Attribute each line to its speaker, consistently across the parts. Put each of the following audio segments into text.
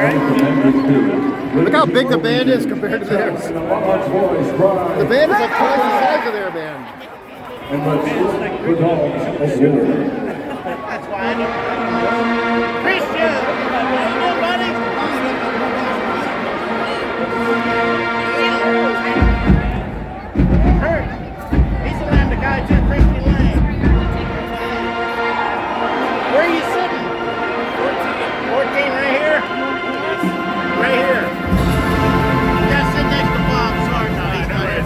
Speaker 1: Look how big the band is compared to theirs. The band is like twice the size of their band.
Speaker 2: And let's for dogs of war.
Speaker 3: That's why I don't Christian! Nobody! Kurt! He's the one the guy took Christian Lane. Where are you sitting? 14 right here? Right here. You gotta sit next to Bob Sarge. No, he's not here.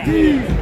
Speaker 1: T.